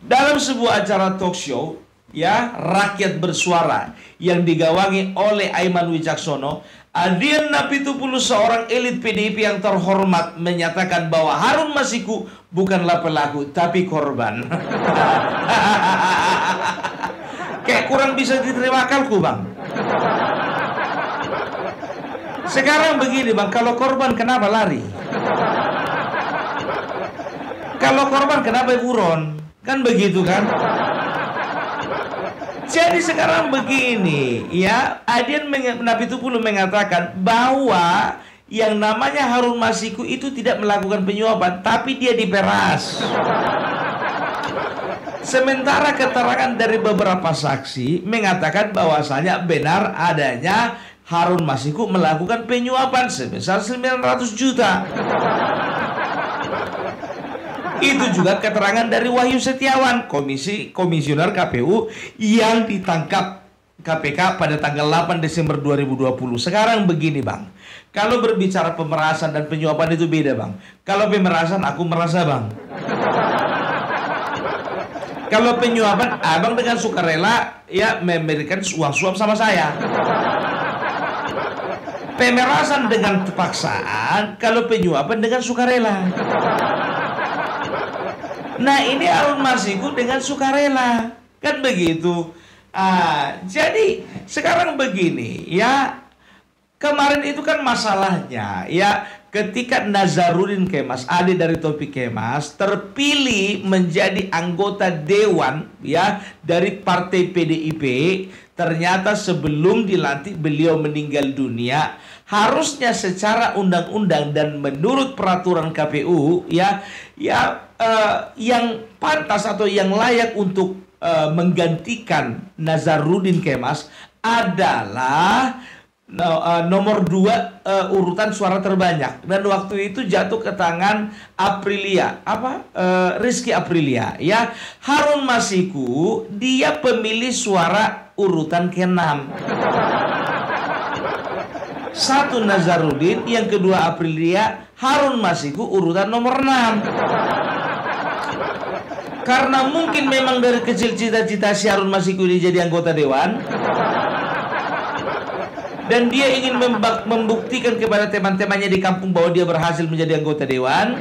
dalam sebuah acara talk show, ya, Rakyat Bersuara yang digawangi oleh Aiman Wicaksono, Adian Napitupulu, seorang elit PDIP yang terhormat, menyatakan bahwa Harun Masiku bukanlah pelaku tapi korban. Kayak kurang bisa diterima akalku, Bang. Sekarang begini, Bang, kalau korban kenapa lari? Kalau korban kenapa buron? Kan begitu kan? Jadi sekarang begini, ya, Adian Napitupulu mengatakan bahwa yang namanya Harun Masiku itu tidak melakukan penyuapan, tapi dia diperas. Sementara keterangan dari beberapa saksi mengatakan bahwasanya benar adanya Harun Masiku melakukan penyuapan sebesar 900 juta. Itu juga keterangan dari Wahyu Setiawan, komisioner KPU yang ditangkap KPK pada tanggal 8 Desember 2020. Sekarang begini, Bang. Kalau berbicara pemerasan dan penyuapan itu beda, Bang. Kalau pemerasan aku merasa, Bang. Kalau penyuapan, abang dengan sukarela ya memberikan uang suap sama saya. Pemerasan dengan paksaan, kalau penyuapan dengan sukarela. Nah, ini Harun Masiku dengan sukarela, kan begitu. Jadi sekarang begini, ya, kemarin itu kan masalahnya, ya, ketika Nazarudin Kemas, adik dari Topik Kemas, terpilih menjadi anggota dewan, ya, dari partai PDIP, ternyata sebelum dilantik beliau meninggal dunia. Harusnya secara undang-undang dan menurut peraturan KPU, ya, yang pantas atau yang layak untuk menggantikan Nazarudin Kemas adalah nomor 2 urutan suara terbanyak, dan waktu itu jatuh ke tangan Rizky Aprilia, ya. Harun Masiku dia pemilih suara urutan ke-6. Satu Nazarudin, yang kedua Aprilia, Harun Masiku urutan nomor 6. Karena mungkin memang dari kecil cita-cita si Harun Masiku ini jadi anggota dewan, dan dia ingin membuktikan kepada teman-temannya di kampung bahwa dia berhasil menjadi anggota dewan,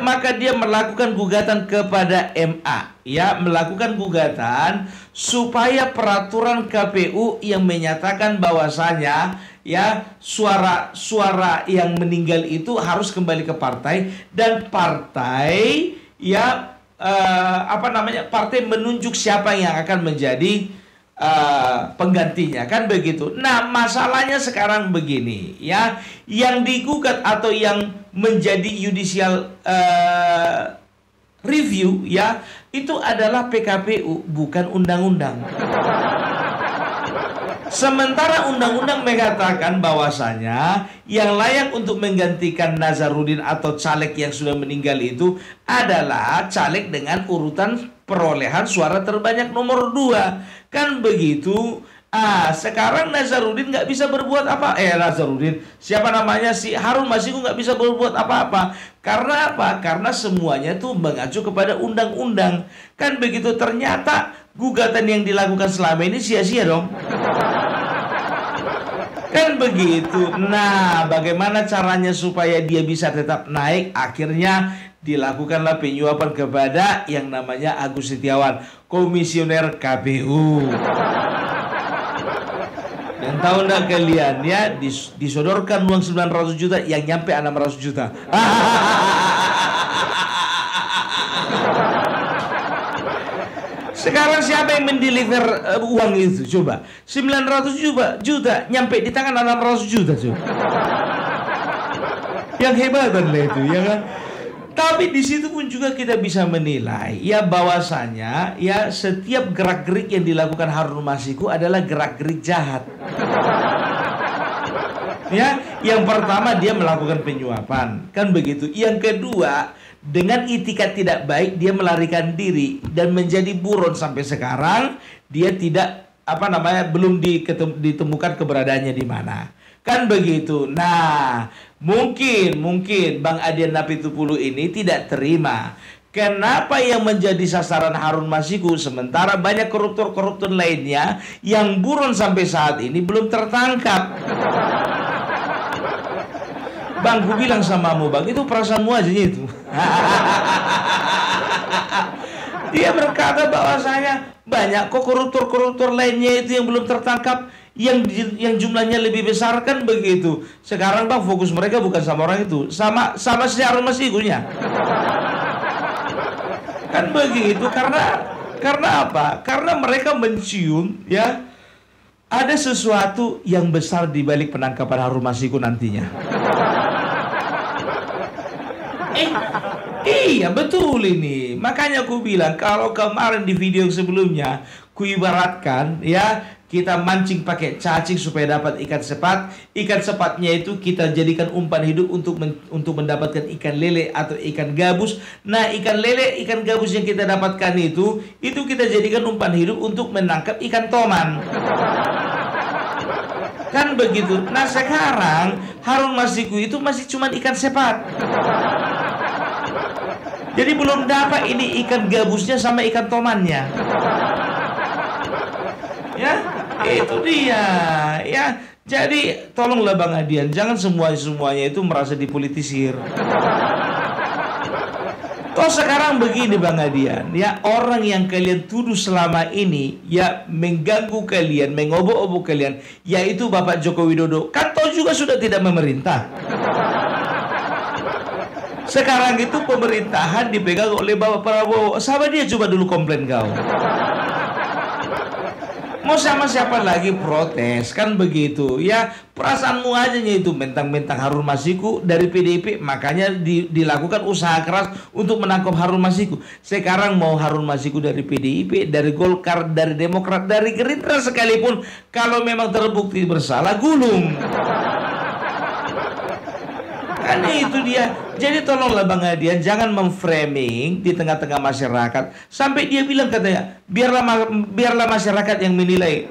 maka dia melakukan gugatan kepada MA, ya, melakukan gugatan supaya peraturan KPU yang menyatakan bahwasanya, ya, suara yang meninggal itu harus kembali ke partai, dan partai, ya, partai menunjuk siapa yang akan menjadi penggantinya, kan begitu. Nah, masalahnya sekarang begini, ya, yang digugat atau yang menjadi judicial review, ya, itu adalah PKPU, bukan undang-undang. Sementara undang-undang mengatakan bahwasanya yang layak untuk menggantikan Nazarudin atau caleg yang sudah meninggal itu adalah caleg dengan urutan perolehan suara terbanyak nomor 2. Kan begitu. Sekarang Nazarudin nggak bisa berbuat apa. Nazarudin, siapa namanya, si Harun Masiku nggak bisa berbuat apa-apa. Karena apa? Karena semuanya tuh mengacu kepada undang-undang. Kan begitu. Ternyata gugatan yang dilakukan selama ini sia-sia dong. Kan begitu. Nah, bagaimana caranya supaya dia bisa tetap naik? Akhirnya dilakukanlah penyuapan kepada yang namanya Agus Setiawan, komisioner KPU. Dan tahu nggak kalian, ya, disodorkan uang 900 juta yang nyampe 600 juta. Sekarang siapa yang mendeliver uang itu? Coba 900 juta nyampe di tangan 600 juta, coba. Yang hebatan lah itu, ya kan? Tapi di situ pun juga kita bisa menilai, ya, bahwasanya, ya, setiap gerak-gerik yang dilakukan Harun Masiku adalah gerak-gerik jahat. Ya, yang pertama dia melakukan penyuapan, kan begitu. Yang kedua, dengan itikat tidak baik dia melarikan diri dan menjadi buron sampai sekarang dia tidak belum ditemukan keberadaannya di mana. Kan begitu. Nah, mungkin Bang Adian Napitupulu ini tidak terima. Kenapa yang menjadi sasaran Harun Masiku sementara banyak koruptor-koruptor lainnya yang buron sampai saat ini belum tertangkap? Bang, gue bilang samamu, Bang, itu perasaanmu aja itu. Dia berkata bahwasanya banyak kok koruptor-koruptor lainnya itu yang belum tertangkap, yang jumlahnya lebih besar, kan begitu. Sekarang Bang, fokus mereka bukan sama orang itu, sama si Harun Masikunya. Kan begitu, karena apa? Karena mereka mencium ya ada sesuatu yang besar di balik penangkapan Harun Masiku nantinya. Iya betul ini. Makanya aku bilang kalau kemarin di video yang sebelumnya ku ibaratkan ya, kita mancing pakai cacing supaya dapat ikan sepat. Ikan sepatnya itu kita jadikan umpan hidup untuk mendapatkan ikan lele atau ikan gabus. Nah, ikan lele, ikan gabus yang kita dapatkan itu kita jadikan umpan hidup untuk menangkap ikan toman. Kan begitu. Nah, sekarang Harun Masiku itu masih cuma ikan sepat. Jadi belum dapat ini ikan gabusnya sama ikan tomannya. Ya, itu dia. Ya, jadi tolonglah Bang Adian, jangan semuanya itu merasa dipolitisir. Toh sekarang begini Bang Adian, ya, orang yang kalian tuduh selama ini ya mengganggu kalian, mengobok-obok kalian, yaitu Bapak Joko Widodo, kan toh juga sudah tidak memerintah. Sekarang itu pemerintahan dipegang oleh Bapak Prabowo. Sama dia coba dulu komplain kau. Mau sama siapa lagi protes, kan begitu. Ya, perasaanmu aja itu mentang-mentang Harun Masiku dari PDIP, makanya dilakukan usaha keras untuk menangkap Harun Masiku. Sekarang mau Harun Masiku dari PDIP, dari Golkar, dari Demokrat, dari Gerindra sekalipun, kalau memang terbukti bersalah, gulung. Kan itu dia. Jadi tolonglah Bang Adian, jangan memframing di tengah-tengah masyarakat sampai dia bilang katanya biarlah masyarakat yang menilai.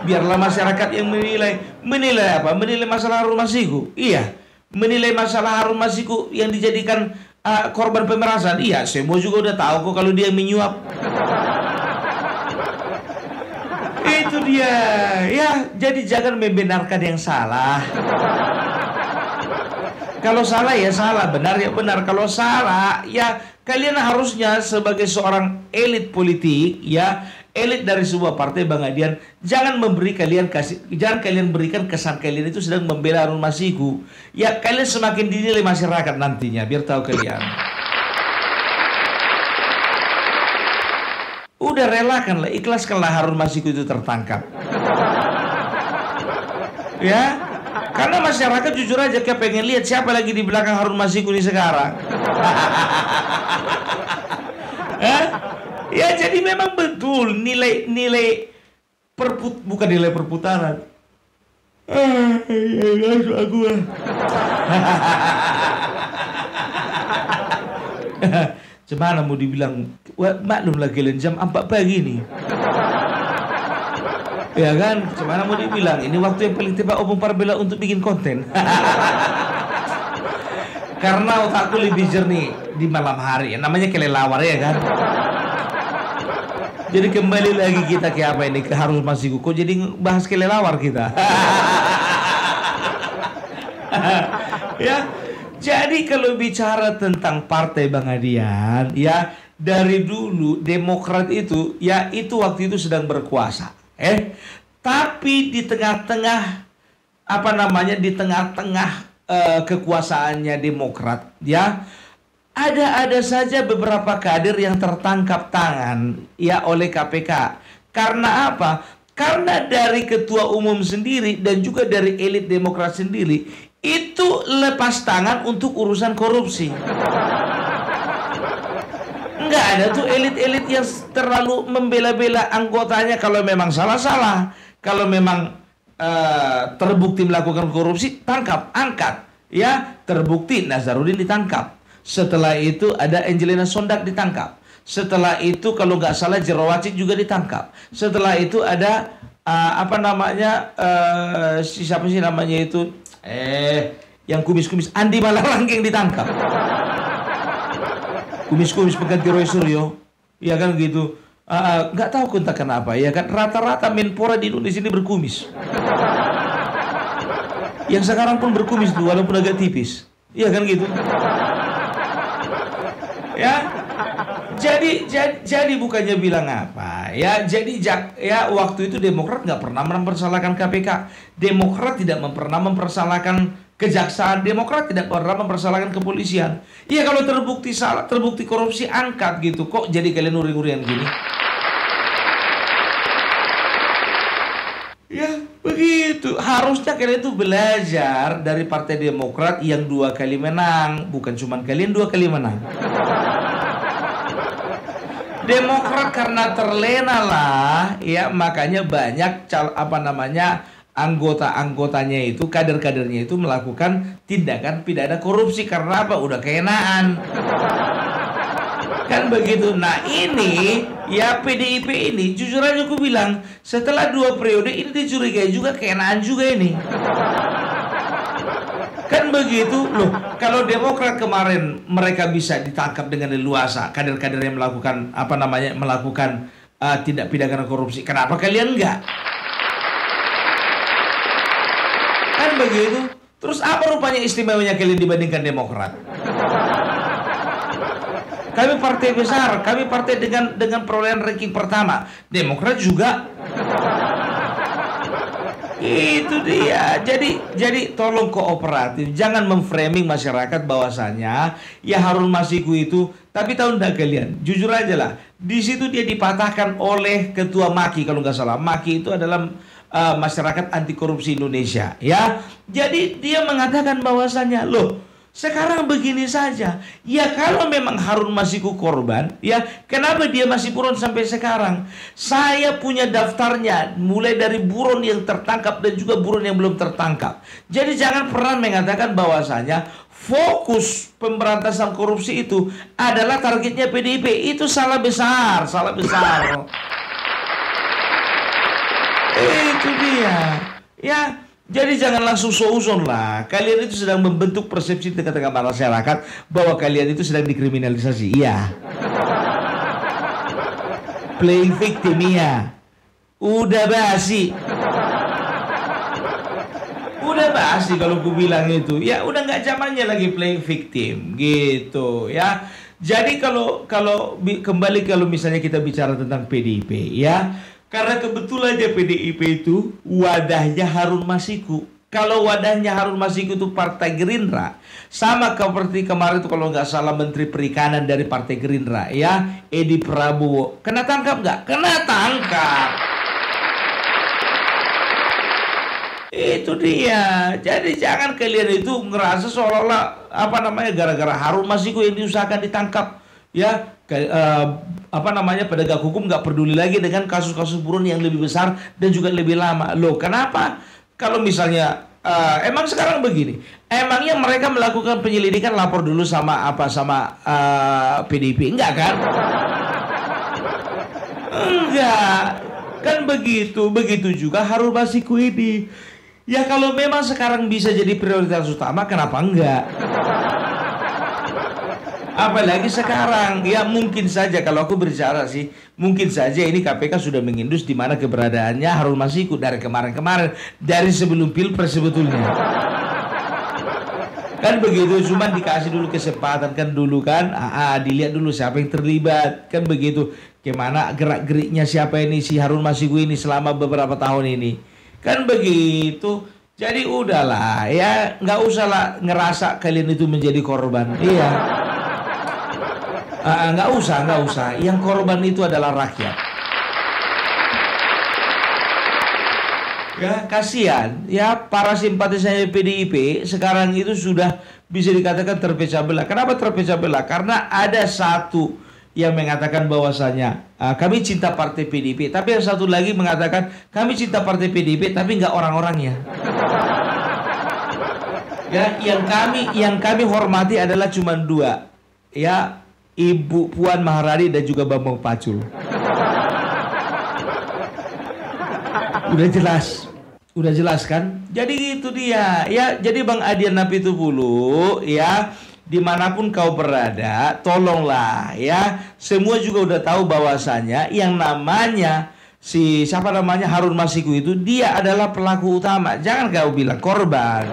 Biarlah masyarakat yang menilai. Menilai apa? Menilai masalah Harun Masiku. Iya, menilai masalah Harun Masiku yang dijadikan korban pemerasan. Iya, semua juga udah tahu kok kalau dia menyuap. Itu dia. Ya, jadi jangan membenarkan yang salah. Kalau salah ya salah, benar ya benar. Kalau salah ya kalian harusnya sebagai seorang elit politik ya, elit dari sebuah partai Bang Adian, jangan kalian berikan kesan kalian itu sedang membela Harun Masiku. Ya, kalian semakin dinilai masyarakat nantinya, biar tahu kalian. Udah relakanlah, ikhlaskanlah Harun Masiku itu tertangkap. Ya, karena masyarakat jujur aja kayak pengen lihat siapa lagi di belakang Harun Masiku ini sekarang. Ya, jadi memang betul nilai bukan nilai perputaran. Aku. Gimana mau dibilang, maklumlah kalian jam 4 pagi nih. Ya kan, gimana mau dibilang, ini waktu yang paling tepat Opung Parbela untuk bikin konten. Karena otakku lebih jernih di malam hari, namanya kelelawar ya kan. Jadi kembali lagi kita ke apa ini, ke Harun Masiku. Kok jadi bahas kelelawar kita? Ya. Jadi kalau bicara tentang partai Bang Adian, ya dari dulu Demokrat itu, ya itu waktu itu sedang berkuasa, tapi di tengah-tengah di tengah-tengah kekuasaannya Demokrat, ya ada saja beberapa kader yang tertangkap tangan ya oleh KPK. Karena apa? Karena dari ketua umum sendiri dan juga dari elit Demokrat sendiri itu lepas tangan untuk urusan korupsi. Enggak ada tuh elit-elit yang terlalu membela-bela anggotanya. Kalau memang salah-salah, kalau memang terbukti melakukan korupsi, tangkap, angkat. Ya, terbukti Nazarudin ditangkap. Setelah itu ada Angelina Sondak ditangkap. Setelah itu kalau nggak salah Jero Wacik juga ditangkap. Setelah itu ada apa namanya, siapa sih namanya itu, yang kumis-kumis, Andi Malarangeng ditangkap. Kumis-kumis pengganti Roy Suryo, ya kan gitu. Nggak tahu entah kenapa, ya kan rata-rata Menpora di Indonesia ini berkumis. Yang sekarang pun berkumis tuh, walaupun agak tipis, iya kan gitu. Ya, jadi bukannya bilang apa, ya jadi ya waktu itu Demokrat nggak pernah mempersalahkan KPK, Demokrat tidak pernah mempersalahkan kejaksaan, Demokrat tidak pernah mempersalahkan kepolisian. Iya kalau terbukti salah, terbukti korupsi, angkat gitu. Kok jadi kalian uring-uringan gini? Ya begitu. Harusnya kalian itu belajar dari Partai Demokrat yang 2 kali menang. Bukan cuma kalian 2 kali menang. Demokrat karena terlena lah, ya makanya banyak anggota-anggotanya itu, kader-kadernya itu melakukan tindakan pidana korupsi karena apa? Udah keenaan. Kan begitu. Nah ini ya PDIP ini jujur aja aku bilang setelah 2 periode ini dicurigai juga keenaan juga ini. Kan begitu loh. Kalau Demokrat kemarin mereka bisa ditangkap dengan leluasa, kader-kader yang melakukan melakukan tindak pidana korupsi, kenapa kalian enggak? Kan begitu. Terus apa rupanya istimewanya kalian dibandingkan Demokrat? Kami partai besar, kami partai dengan perolehan ranking pertama. Demokrat juga. Itu dia. Jadi tolong kooperatif, jangan memframing masyarakat bahwasanya ya Harun Masiku itu, tapi tahu enggak kalian? Jujur aja lah. Di situ dia dipatahkan oleh Ketua MAKI kalau nggak salah. MAKI itu adalah Masyarakat Anti Korupsi Indonesia, ya. Jadi dia mengatakan bahwasanya, loh, sekarang begini saja. Ya kalau memang Harun Masiku korban, ya kenapa dia masih buron sampai sekarang? Saya punya daftarnya, mulai dari buron yang tertangkap dan juga buron yang belum tertangkap. Jadi jangan pernah mengatakan bahwasanya fokus pemberantasan korupsi itu adalah targetnya PDIP. Itu salah besar, salah besar. Itu dia. Ya. Jadi jangan langsung suuzon lah. Kalian itu sedang membentuk persepsi di tengah-tengah masyarakat bahwa kalian itu sedang dikriminalisasi. Iya. Playing victim, iya. Udah basi. Udah basi kalau ku bilang itu. Ya udah nggak zamannya lagi playing victim gitu ya. Jadi kalau misalnya kita bicara tentang PDIP ya. Karena kebetulan aja PDIP itu wadahnya Harun Masiku. Kalau wadahnya Harun Masiku itu Partai Gerindra, sama seperti kemarin itu kalau nggak salah Menteri Perikanan dari Partai Gerindra, ya Edi Prabowo, kena tangkap nggak? Kena tangkap. Itu dia. Jadi jangan kalian itu ngerasa seolah-olah gara-gara Harun Masiku yang diusahakan ditangkap, ya. Penegak hukum nggak peduli lagi dengan kasus-kasus buron yang lebih besar dan juga lebih lama. Loh, kenapa? Kalau misalnya emang sekarang begini, emangnya mereka melakukan penyelidikan lapor dulu sama PDIP? Enggak kan? Enggak. Kan begitu. Begitu juga Harun Masiku ini. Ya kalau memang sekarang bisa jadi prioritas utama, kenapa enggak? Apalagi sekarang, ya mungkin saja kalau aku bicara sih, mungkin saja ini KPK sudah mengindus di mana keberadaannya Harun Masiku dari kemarin-kemarin, dari sebelum Pilpres sebetulnya. Kan begitu, cuma dikasih dulu kesempatan kan dulu kan, dilihat dulu siapa yang terlibat, kan begitu. Gimana gerak-geriknya siapa ini si Harun Masiku ini selama beberapa tahun ini, kan begitu. Jadi udahlah, ya nggak usah lah ngerasa kalian itu menjadi korban, iya. Nggak usah. Yang korban itu adalah rakyat. Ya kasihan. Ya para simpatisannya PDIP sekarang itu sudah bisa dikatakan terpecah belah. Kenapa terpecah belah? Karena ada satu yang mengatakan bahwasanya kami cinta partai PDIP, tapi yang satu lagi mengatakan kami cinta partai PDIP, tapi nggak orang-orangnya. Ya yang kami hormati adalah cuma 2. Ya. Ibu Puan Maharani dan juga Bambang Pacul. Udah jelas. Udah jelas kan? Jadi itu dia. Ya, jadi Bang Adian Napitupulu, ya, dimanapun kau berada, tolonglah ya. Semua juga udah tahu bahwasanya yang namanya siapa namanya Harun Masiku itu dia adalah pelaku utama. Jangan kau bilang korban.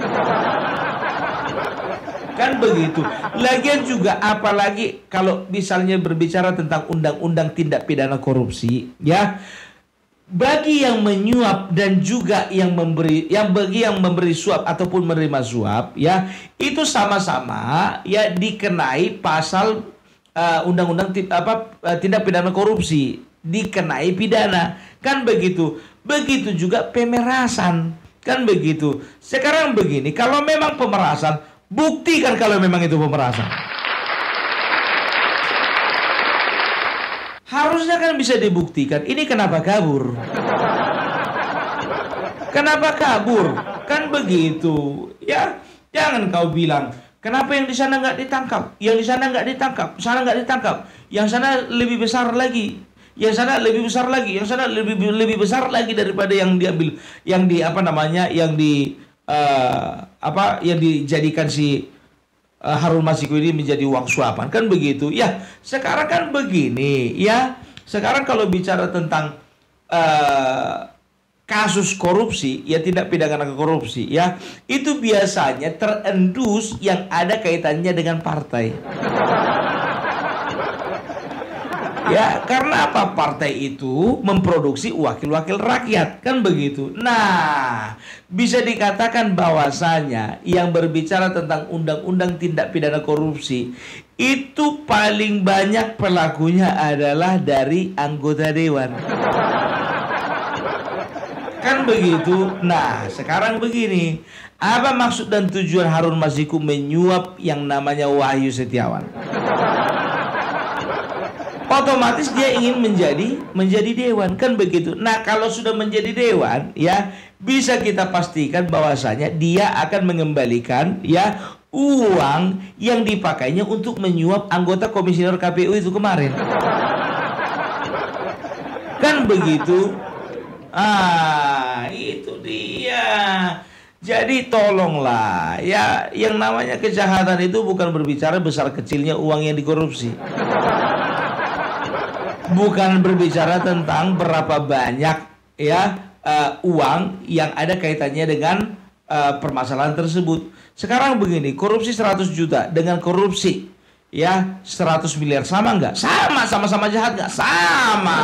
Kan begitu. Lagian juga apalagi kalau misalnya berbicara tentang undang-undang tindak pidana korupsi, ya. Bagi yang menyuap dan juga yang memberi, bagi yang memberi suap ataupun menerima suap, ya, itu sama-sama ya dikenai pasal undang-undang tindak pidana korupsi, dikenai pidana, kan begitu. Begitu juga pemerasan, kan begitu. Sekarang begini, kalau memang pemerasan, buktikan kalau memang itu pemerasan. Harusnya kan bisa dibuktikan. Ini kenapa kabur? Kenapa kabur? Kan begitu. Ya, jangan kau bilang, kenapa yang di sana nggak ditangkap? Yang di sana nggak ditangkap, sana nggak ditangkap. Yang sana lebih besar lagi. Yang sana lebih besar lagi. Yang sana lebih besar lagi daripada yang diambil, yang di apa namanya, yang di yang dijadikan si Harun Masiku ini menjadi uang suapan, kan begitu ya. Sekarang kan begini ya, sekarang kalau bicara tentang kasus korupsi, ya tindak pidana korupsi ya, itu biasanya terendus yang ada kaitannya dengan partai. Ya, karena apa? Partai itu memproduksi wakil-wakil rakyat, kan begitu. Nah, bisa dikatakan bahwasanya yang berbicara tentang undang-undang tindak pidana korupsi itu paling banyak pelakunya adalah dari anggota dewan. Kan begitu. Nah, sekarang begini, apa maksud dan tujuan Harun Masiku menyuap yang namanya Wahyu Setiawan? Otomatis dia ingin menjadi dewan, kan begitu. Nah, kalau sudah menjadi dewan, ya bisa kita pastikan bahwasanya dia akan mengembalikan ya uang yang dipakainya untuk menyuap anggota komisioner KPU itu kemarin. Kan begitu. Itu dia. Jadi tolonglah ya, yang namanya kejahatan itu bukan berbicara besar kecilnya uang yang dikorupsi. Bukan berbicara tentang berapa banyak ya uang yang ada kaitannya dengan permasalahan tersebut. Sekarang begini, korupsi 100 juta dengan korupsi ya 100 miliar sama nggak? Sama-sama jahat nggak? Sama.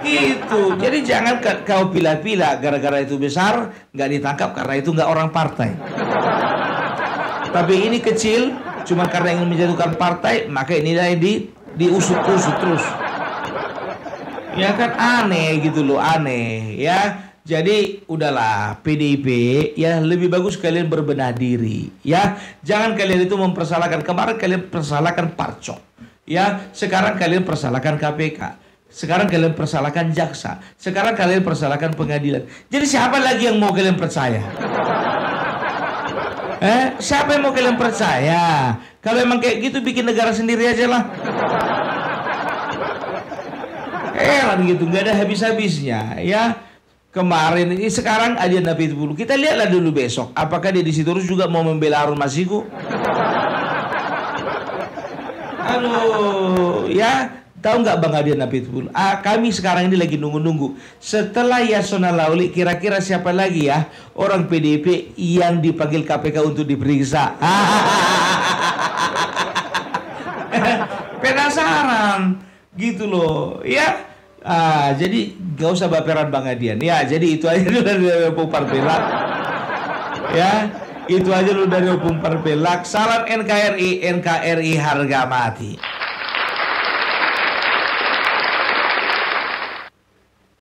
Gitu. Jadi jangan kau pilih-pilih gara-gara itu besar nggak ditangkap karena itu nggak orang partai. Tapi ini kecil cuma karena ingin menjatuhkan partai, maka inilah yang diusut-usut terus. Ya kan aneh gitu loh, aneh ya. Jadi udahlah PDIP ya, lebih bagus kalian berbenah diri ya. Jangan kalian itu mempersalahkan. Kemarin kalian persalahkan Parcok ya, sekarang kalian persalahkan KPK, sekarang kalian persalahkan jaksa, sekarang kalian persalahkan pengadilan. Jadi siapa lagi yang mau kalian percaya? Siapa yang mau kalian percaya? Kalau emang kayak gitu bikin negara sendiri aja lah. Gitu, nggak ada habis-habisnya ya. Kemarin ini, sekarang Adian Napitupulu. Kita lihatlah dulu besok, apakah dia di situ terus juga mau membela Harun Masiku? Aduh, ya. Tahu nggak Bang Adian Napitupulu? Kami sekarang ini lagi nunggu-nunggu. Setelah Yasona Lauli, kira-kira siapa lagi ya orang PDIP yang dipanggil KPK untuk diperiksa? Penasaran gitu loh ya. Jadi gak usah baperan Bang Adian ya. Jadi itu aja dulu dari Opung Parpelak ya. Itu aja dulu dari Opung Parpelak. Salam NKRI, NKRI harga mati.